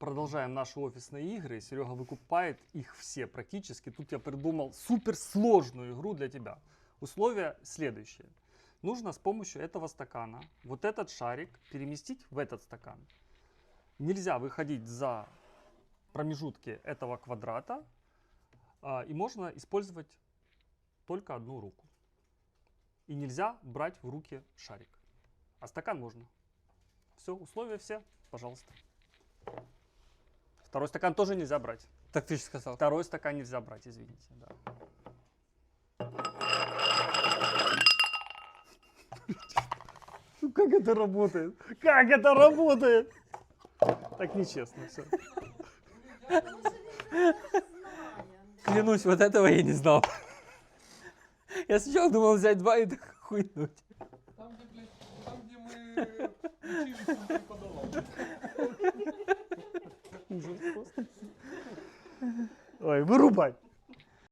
Продолжаем наши офисные игры. Серега выкупает их все практически. Тут я придумал суперсложную игру для тебя. Условия следующие. Нужно с помощью этого стакана вот этот шарик переместить в этот стакан. Нельзя выходить за промежутки этого квадрата. И можно использовать только одну руку. И нельзя брать в руки шарик. А стакан можно. Все, условия все, пожалуйста. Второй стакан тоже нельзя брать. Так ты же сказал. Второй стакан нельзя брать, извините. Да. Как это работает? Как это работает? Так нечестно все. Клянусь, вот этого я не знал. Я сначала думал взять два и так хуйнуть. Там, где мы учились, он преподавал. Ужас просто. Ой, вырубай.